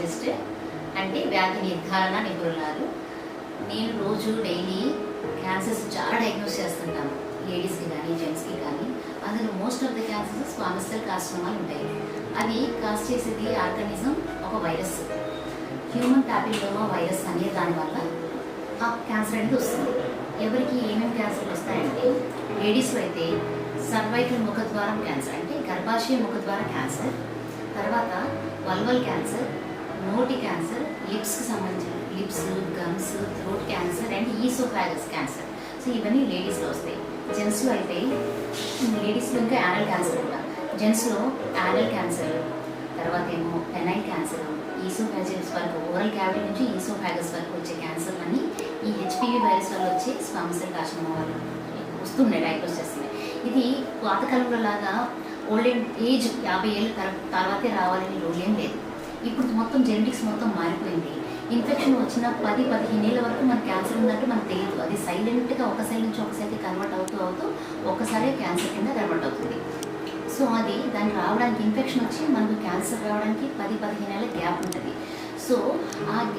Specialist అంటే వ్యాధి నిర్ధారణ నిపుణురాలు. నేను రోజు డైలీ క్యాన్సర్స్ చాలా డయాగ్నోస్ చేస్తుంటాను, లేడీస్కి కానీ జెంట్స్కి కానీ. అందులో most of the cancers squamous cell కార్సినోమాలు ఉంటాయి. అవి కాజ్ చేసేది ఆర్గానిజం ఒక వైరస్, హ్యూమన్ ప్యాపిలోమా వైరస్ అనే దానివల్ల ఆ క్యాన్సర్ అనేది వస్తుంది. ఎవరికి ఏమేమి క్యాన్సర్లు వస్తాయంటే, లేడీస్లో అయితే సర్వైకల్ ముఖద్వారం క్యాన్సర్ అంటే గర్భాశయ ముఖద్వార క్యాన్సర్, తర్వాత వల్వల్ క్యాన్సర్, నోటి క్యాన్సర్, లిప్స్కి సంబంధించిన lips, gums, throat cancer and oesophagus cancer. So ఇవన్నీ లేడీస్లో వస్తాయి. జెంట్స్లో అయితే లేడీస్లో ఇంకా యానల్ క్యాన్సర్ కూడా. జెంట్స్లో యానల్ క్యాన్సర్, తర్వాత ఏమో పెనైల్ క్యాన్సర్, ఈసోఫాగస్ వరకు ఓరల్ క్యావిటీ నుంచి ఈసోఫాగస్ వరకు వచ్చే క్యాన్సర్ అని ఈ హెచ్పివి వైరస్ వల్ల వచ్చే స్క్వామస్ సెల్ కార్సినోమా వల్ల వస్తున్నాయి, డయాగ్నోస్ చేస్తున్నాయి. ఇది పాతకాలంలో లాగా ఓల్డ్ ఏజ్ 50 ఏళ్ళ తర్వాతే రావాలని రూల్ ఏం లేదు. ఇప్పుడు మొత్తం జెనెటిక్స్ మొత్తం మారిపోయింది. ఇన్ఫెక్షన్ వచ్చిన 10-15 ఏళ్ళ వరకు మన క్యాన్సర్ ఉన్నట్టు మనకు తెలియదు. అది సైలెంట్గా ఒక సైడ్ నుంచి ఒక సైడ్కి కన్వర్ట్ అవుతూ ఒక్కసారి క్యాన్సర్ కింద కన్వర్ట్ అవుతుంది. సో అది దానికి రావడానికి, ఇన్ఫెక్షన్ వచ్చి మనకు క్యాన్సర్ రావడానికి 10-15 ఏళ్ళ గ్యాప్ ఉంటుంది. సో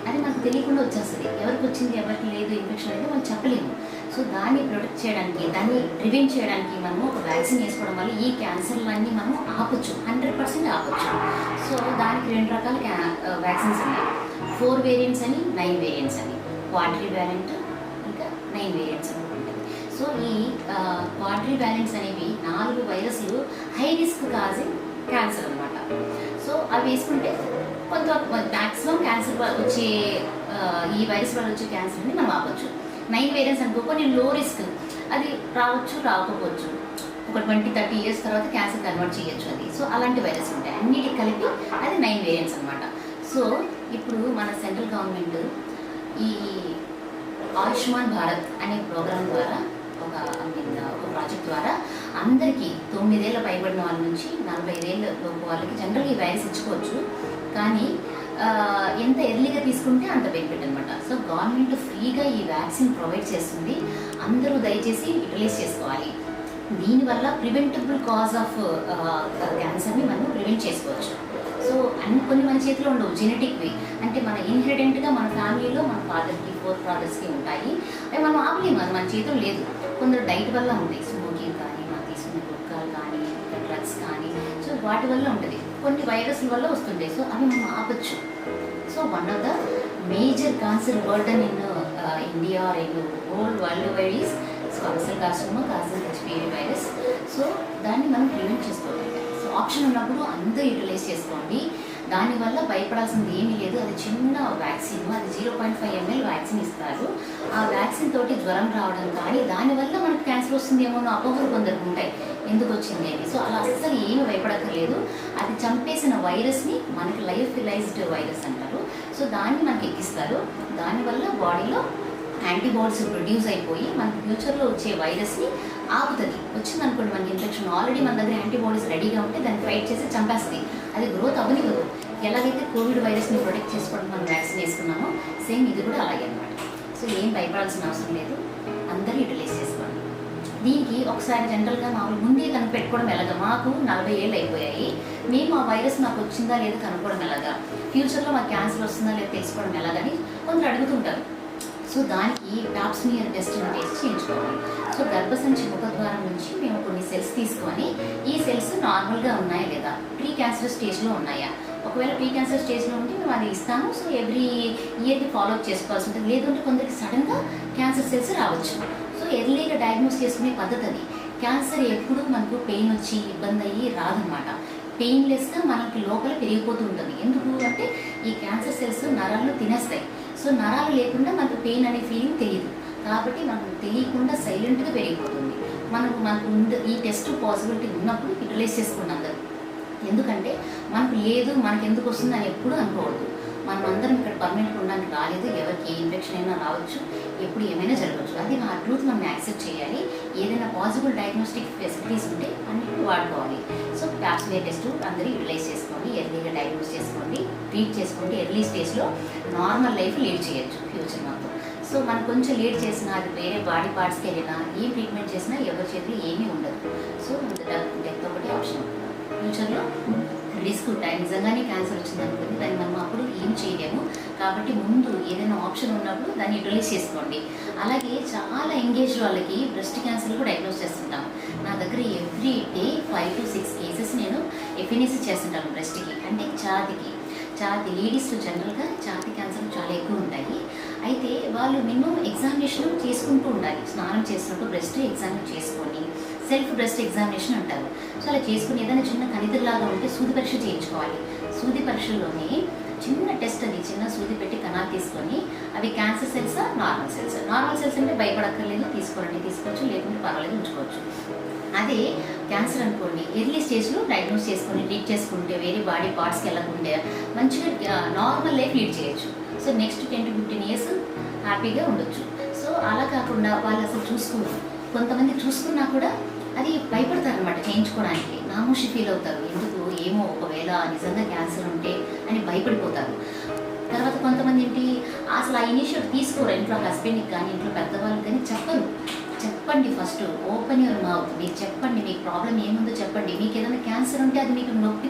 అది మనకు తెలియకుండా వచ్చేస్తుంది. ఎవరికి వచ్చింది ఎవరికి లేదు ఇన్ఫెక్షన్ అనేది మనం చెప్పలేము. సో దాన్ని ప్రొటెక్ట్ చేయడానికి, దాన్ని ప్రివెంట్ చేయడానికి మనము ఒక వ్యాక్సిన్ వేసుకోవడం వల్ల ఈ క్యాన్సర్లన్నీ మనం ఆపొచ్చు, 100% ఆపొచ్చు. సో దానికి 2 రకాల వ్యాక్సిన్స్ ఉన్నాయి. 4 వేరియంట్స్ అని, 9 వేరియంట్స్ అని. క్వాడ్రివాలెంట్ ఇంకా 9 వేరియంట్స్ అని ఉంటుంది. సో ఈ క్వాడ్రివాలెంట్స్ అనేవి 4 వైరస్లు హై రిస్క్ కాజింగ్ క్యాన్సర్ అనమాట. సో అవి వేసుకుంటే కొంత మ్యాక్సిమం క్యాన్సర్ వచ్చే ఈ వైరస్ వల్ల వచ్చే క్యాన్సర్ని మనం ఆపొచ్చు. 9 వేరియంట్స్ అనుకో కొన్ని లో రిస్క్, అది రావచ్చు రాకపోవచ్చు, ఒక 20-30 ఇయర్స్ తర్వాత క్యాన్సర్ కన్వర్ట్ చేయొచ్చు అది. సో అలాంటి వైరస్ ఉంటాయి, అన్నిటికి కలిపి అది 9 వేరియంట్స్ అనమాట. సో ఇప్పుడు మన సెంట్రల్ గవర్నమెంట్ ఈ ఆయుష్మాన్ భారత్ అనే ప్రోగ్రాం ద్వారా ఒక ప్రాజెక్ట్ ద్వారా అందరికీ 9 ఏళ్ళ పైబడిన వాళ్ళ నుంచి 45 ఏళ్ళ లోపు వాళ్ళకి జనరల్గా ఈ వైరస్ ఇచ్చుకోవచ్చు. కానీ ఎంత ఎర్లీగా తీసుకుంటే అంత బెనిఫిట్ అనమాట. సో గవర్నమెంట్ ఫ్రీగా ఈ వ్యాక్సిన్ ప్రొవైడ్ చేస్తుంది. అందరూ దయచేసి యూటిలైజ్ చేసుకోవాలి. దీనివల్ల ప్రివెంటబుల్ కాజ్ ఆఫ్ క్యాన్సర్ని మనం ప్రివెంట్ చేసుకోవచ్చు. సో కొన్ని మన చేతిలో ఉండవు, జెనెటిక్వి అంటే మన ఇన్హెరిడెంట్గా మన ఫ్యామిలీలో మన ఫాదర్కి 4 ఫాదర్స్కి ఉంటాయి. అవి మనం ఆపలేము, అది మన చేతిలో లేదు. కొందరు డైట్ వల్ల ఉంటాయి, స్మోకింగ్ కానీ, మనం తీసుకునే గుట్కాలు కానీ, డ్రగ్స్ కానీ, సో వాటి వల్ల ఉంటుంది. కొన్ని వైరస్ల వల్ల వస్తుంటాయి, సో అవి మనం ఆపచ్చు. So one of the major cancer burden in India or in world wide is squamous cell carcinoma causing HPV virus. So దాన్ని మనం ప్రివెంట్ చేసుకోవాలి. సో ఆప్షన్ ఉన్నప్పుడు అందరూ యూటిలైజ్ చేసుకోండి. దానివల్ల భయపడాల్సింది ఏమీ లేదు. అది చిన్న వ్యాక్సిన్, అది 0.5 ml వ్యాక్సిన్ ఇస్తారు. ఆ వ్యాక్సిన్ తోటి జ్వరం రావడం కానీ, దానివల్ల మనకు క్యాన్సర్ వస్తుందేమో అన్న అపోహలు కొందరికి ఉంటాయి, ఎందుకు వచ్చింది అని. సో అలా అస్సలు ఏమి భయపడక్కర్లేదు. అది చంపేసిన వైరస్ని మనకి లైఫిలైజ్డ్ వైరస్ అంటారు. సో దాన్ని మనకి ఎక్కిస్తారు. దానివల్ల బాడీలో యాంటీబాడీస్ ప్రొడ్యూస్ అయిపోయి మనకి ఫ్యూచర్లో వచ్చే వైరస్ని ఆపుతుంది. వచ్చిందనుకోండి మనకి ఇన్ఫెక్షన్, ఆల్రెడీ మన దగ్గర యాంటీబాడీస్ రెడీగా ఉంటే దాన్ని ఫైట్ చేసి చంపేస్తుంది. అది గ్రోత్ అవ్వనివ్వదు. ఎలాగైతే కోవిడ్ వైరస్ని ప్రొటెక్ట్ చేసుకోవడానికి మనం వ్యాక్సిన్ వేసుకున్నామో సేమ్ ఇది కూడా అలాగే అనమాట. సో ఏం భయపడాల్సిన అవసరం లేదు, అందరూ యూటిలైజ్ చేసుకోండి. దీనికి ఒకసారి జనరల్గా మామూలు ముందే కనిపెట్టుకోవడం ఎలాగా, మాకు 40 ఏళ్ళు అయిపోయాయి, మేము ఆ వైరస్ నాకు వచ్చిందా లేదా కనుక్కోవడం ఎలాగా, ఫ్యూచర్లో మాకు క్యాన్సర్ వస్తుందా లేదా తెలుసుకోవడం ఎలాగని కొందరు అడుగుతుంటారు. సో దానికి టాప్స్మియర్ టెస్ట్ చేయించుకోవాలి. సో గర్భసంచి ముఖద్వారం నుంచి మేము కొన్ని సెల్స్ తీసుకొని, ఈ సెల్స్ నార్మల్గా ఉన్నాయా లేదా, ప్రీ క్యాన్సర్ స్టేజ్లో ఉన్నాయా, ఒకవేళ ప్రీ క్యాన్సర్ స్టేజ్లో ఉంటే మేము అది ఇస్తాము. సో ఎవ్రీ ఇయర్కి ఫాలోఅప్ చేసుకోవాల్సి ఉంటుంది. లేదంటే కొందరికి సడన్గా క్యాన్సర్ సెల్స్ రావచ్చు. సో ఎర్లీగా డయాగ్నోస్ చేసుకునే పద్ధతి అది. క్యాన్సర్ ఎప్పుడు మనకు పెయిన్ వచ్చి ఇబ్బంది అయ్యి రాదనమాట. పెయిన్లెస్గా మనకి లోపల పెరిగిపోతూ ఉంటుంది. ఎందుకు అంటే ఈ క్యాన్సర్ సెల్స్ నరాలను తినేస్తాయి. సో నరాలు లేకుండా మనకు పెయిన్ అనే ఫీలింగ్ తెలియదు, కాబట్టి మనకు తెలియకుండా సైలెంట్గా పెరిగిపోతుంది. మనకు ఈ టెస్ట్ పాసిబిలిటీ ఉన్నప్పుడు యూటిలైజ్ చేసుకోండి అందరూ. ఎందుకంటే మనకు లేదు, మనకు ఎందుకు వస్తుంది అని ఎప్పుడు అనుకోవద్దు. మనం అందరం ఇక్కడ పర్మనెంట్గా ఉండడానికి రాలేదు. ఎవరికి ఏ ఇన్ఫెక్షన్ అయినా రావచ్చు, ఎప్పుడు ఏమైనా జరగవచ్చు. అది మన ట్రూత్ మనం యాక్సెప్ట్ చేయాలి. ఏదైనా పాసిబుల్ డయాగ్నోస్టిక్ ఫెసిలిటీస్ ఉంటే అన్నిటిని వాడుకోవాలి. సో టాప్స్మియర్ టెస్ట్ అందరూ యూటిలైజ్ చేసుకోండి, ఎర్లీగా డయాగ్నోస్ చేసుకోండి, ట్రీట్ చేసుకోండి. ఎర్లీ స్టేజ్లో నార్మల్ లైఫ్ లీడ్ చేయొచ్చు ఫ్యూచర్ మొత్తం. సో మనం కొంచెం లేట్ చేసినా, అది వేరే బాడీ పార్ట్స్కి వెళ్ళినా, ఏ ట్రీట్మెంట్ చేసినా ఎవరి చేతిలో ఏమీ ఉండదు. సో డెత్ ఒకటి ఆప్షన్. ఫ్యూచర్లో రిస్క్ ఉంటాయి. నిజంగానే క్యాన్సర్ వచ్చిందనుకోండి, దాన్ని మనం అప్పుడు ఏం ఏం చేయలేము. కాబట్టి ముందు ఏదైనా ఆప్షన్ ఉన్నప్పుడు దాన్ని యూటిలైజ్ చేసుకోండి. అలాగే చాలా ఎంగేజ్ వాళ్ళకి బ్రెస్ట్ క్యాన్సర్ కూడా డయాగ్నోస్ చేస్తుంటాం. నా దగ్గర ఎవ్రీ డే 5 to 6 కేసెస్ నేను ఎఫ్ఎన్ఏసి చేస్తుంటాను బ్రెస్ట్కి, అంటే ఛాతీ లేడీస్లో జనరల్గా ఛాతీ క్యాన్సర్ చాలా ఎక్కువ ఉంటాయి. అయితే వాళ్ళు మినిమం ఎగ్జామినేషన్ చేసుకుంటూ ఉండాలి. స్నానం చేసినప్పుడు బ్రెస్ట్ ఎగ్జామిన్ చేసుకొని సెల్ఫ్ బ్రెస్ట్ ఎగ్జామినేషన్ అంటారు. సో అలా చేసుకుని ఏదైనా చిన్న కణితులాగా ఉంటే సూది పరీక్ష చేయించుకోవాలి. సూది పరీక్షలోనే చిన్న టెస్ట్, అది చిన్న సూది పెట్టి కణాలు తీసుకొని అవి క్యాన్సర్ సెల్సా నార్మల్ సెల్స్ అంటే భయపడక్కర్లేదు, తీసుకోవచ్చు, లేకుంటే పర్వాలేదు, ఉంచుకోవచ్చు. అదే క్యాన్సర్ అనుకోండి, ఎర్లీ స్టేజ్లో డయాగ్నోస్ చేసుకొని ట్రీట్ చేసుకుంటే వేరే బాడీ పార్ట్స్కి వెళ్ళకుంటే మంచిగా నార్మల్ లైఫ్ లీడ్ చేయొచ్చు. సో నెక్స్ట్ 10 to 15 years హ్యాపీగా ఉండొచ్చు. సో అలా కాకుండా వాళ్ళు అసలు చూసుకున్నారు, కొంతమంది చూసుకున్నా కూడా అది భయపడతారు అనమాట చేయించుకోవడానికి, నామోషి ఫీల్ అవుతారు. ఎందుకు ఏమో ఒకవేళ నిజంగా క్యాన్సర్ ఉంటే అని భయపడిపోతారు. తర్వాత కొంతమంది ఏంటి అసలు ఆ ఇనిషియేటివ్ తీసుకోరు. ఇంట్లో హస్బెండ్కి కానీ ఇంట్లో పెద్దవాళ్ళకి కానీ చెప్పండి, ఫస్ట్ ఓపెన్ యువర్ మౌత్. మీకు చెప్పండి, మీకు ప్రాబ్లం ఏముందో చెప్పండి. మీకు ఏదైనా క్యాన్సర్ ఉంటే అది మీకు నొప్పి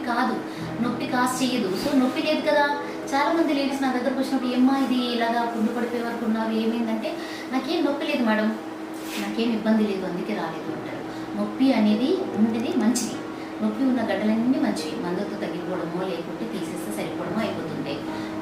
కాజ్ చేయదు. సో నొప్పి లేదు కదా. చాలామంది లేడీస్ నా దగ్గరకు వచ్చినప్పుడు ఏమ్మా ఇది ఇలాగా పుండు పడిపోయే వరకు ఉన్నారు, ఏమైందంటే నాకేం నొప్పి లేదు మేడం, నాకేం ఇబ్బంది లేదు, అందుకే రాలేదు అంటారు. నొప్పి అనేది ఉండేది మంచిది, నొప్పి ఉన్న గడ్డలన్నీ మంచివి, మందుతో తగ్గిపోవడమో లేకుంటే తీసేస్తే సరిపోవడమో అయిపోతుంటాయి.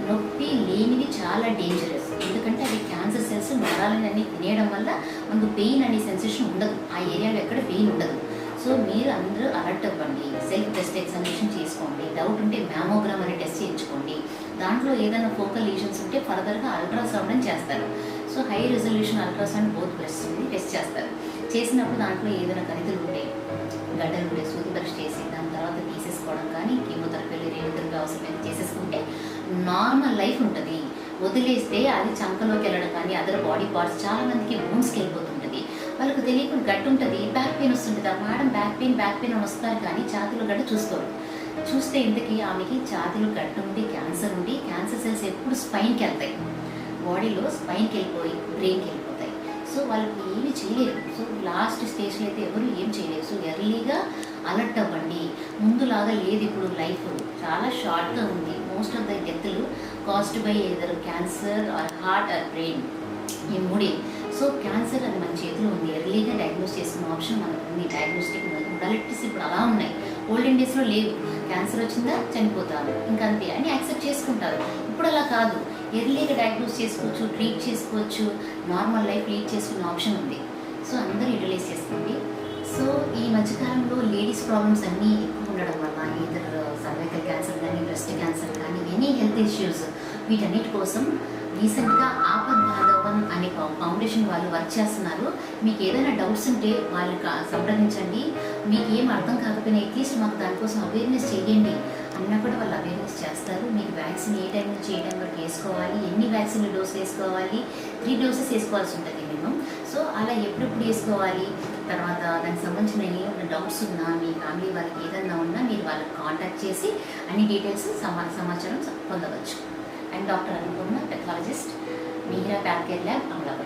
నొప్పి లేనివి చాలా డేంజరస్, ఎందుకంటే అవి క్యాన్సర్ సెల్స్ నరాలన్నీ తినేయడం వల్ల మనకు పెయిన్ అనే సెన్సేషన్ ఉండదు, ఆ ఏరియాలో ఎక్కడ పెయిన్ ఉండదు. సో మీరు అందరూ అలర్ట్ అవ్వండి, సెల్ఫ్ బ్రెస్ట్ ఎగ్జామినేషన్ చేసుకోండి, డౌట్ ఉంటే మ్యామోగ్రామ్ అనే టెస్ట్ చేయించుకోండి. దాంట్లో ఏదైనా ఫోకల్ లీజన్స్ ఉంటే ఫర్దర్గా అల్ట్రాసౌండ్ అని చేస్తారు. So high resolution ultrasound both breast test చేస్తారు. చేసినప్పుడు దాంట్లో ఏదైనా కణితులు ఉంటే గడ్డలు ఉంటే సూది పరీక్ష చేసి దాని తర్వాత తీసేసుకోవడం కానీ కీమోథెరపీలు రేడియోథెరపీ అవసరమైతే చేసేసుకుంటే నార్మల్ లైఫ్ ఉంటుంది. వదిలేస్తే అది చంకలోకి వెళ్ళడం కానీ అదర్ బాడీ పార్ట్స్ చాలా మందికి బోన్స్కి వెళ్ళిపోతుంటుంది. వాళ్ళకు తెలియకుండా గడ్డ ఉంటుంది, బ్యాక్ పెయిన్ వస్తుంటుంది. ఆ మేడం బ్యాక్ పెయిన్ అని వస్తారు కానీ ఛాతీలో గడ్డ చూస్తే ఇంతకీ ఆమెకి ఛాతీలో గడ్డ ఉండి క్యాన్సర్ సెల్స్ ఎప్పుడు స్పైన్కి వెళ్తాయి, బాడీలో స్పైన్కి వెళ్ళిపోయి బ్రెయిన్కి వెళ్ళిపోతాయి. సో వాళ్ళకి ఏమి చేయలేరు. సో లాస్ట్ స్టేజ్లో అయితే ఎవరు ఏం చేయలేరు. సో ఎర్లీగా అలర్ట్ అవ్వండి. ముందులాగా లేదు, ఇప్పుడు లైఫ్ చాలా షార్ట్గా ఉంది. మోస్ట్ ఆఫ్ ద డెత్లు caused by either cancer or heart or brain, ఈ మూడే. సో క్యాన్సర్ అది మన చేతిలో ఉంది, ఎర్లీగా డయాగ్నోస్ చేసుకున్న ఆప్షన్ మనకు ఉంది. డయాగ్నోస్టిక్ మొడాలిటీస్ ఇప్పుడు అలా ఉన్నాయి, ఓల్డెన్ డేస్లో లేవు. క్యాన్సర్ వచ్చిందా చనిపోతారు ఇంకంతే అని యాక్సెప్ట్ చేసుకుంటారు. ఇప్పుడు అలా కాదు, ఎర్లీగా డయాగ్నోస్ చేసుకోవచ్చు, ట్రీట్ చేసుకోవచ్చు, నార్మల్ లైఫ్ లీడ్ చేసుకునే ఆప్షన్ ఉంది. సో అందరూ యూటిలైజ్ చేసుకోండి. సో ఈ మధ్యకాలంలో లేడీస్ ప్రాబ్లమ్స్ అన్నీ ఎక్కువ ఉండడం వల్ల ఇతర సర్వైకల్ క్యాన్సర్ కానీ బ్రెస్ట్ క్యాన్సర్ కానీ ఎనీ హెల్త్ ఇష్యూస్, వీటన్నిటి కోసం రీసెంట్గా ఆపద్ బాంధవన్ అనే ఫౌండేషన్ వాళ్ళు వర్క్ చేస్తున్నారు. మీకు ఏదైనా డౌట్స్ ఉంటే వాళ్ళకి సంప్రదించండి. మీకు ఏం అర్థం కాకపోయినా అట్లీస్ట్ మాకు దానికోసం అవేర్నెస్ చేయండి అన్నా కూడా వాళ్ళు అవేర్నెస్ చేస్తారు. మీకు వ్యాక్సిన్ ఏ టైం నుంచి ఏ టైం వరకు వేసుకోవాలి, ఎన్ని వ్యాక్సిన్ డోసులు వేసుకోవాలి, 3 doses వేసుకోవాల్సి ఉంటుంది మినిమం. సో అలా ఎప్పుడెప్పుడు వేసుకోవాలి, తర్వాత దానికి సంబంధించిన ఏమైనా డౌట్స్ ఉన్నా మీ ఫ్యామిలీ వాళ్ళకి ఏదన్నా ఉన్నా మీరు వాళ్ళకి కాంటాక్ట్ చేసి అన్ని డీటెయిల్స్ సమాచారం పొందవచ్చు. అండ్ డాక్టర్ అనుకున్న pathologist, Mihira path care lab, Amalapuram.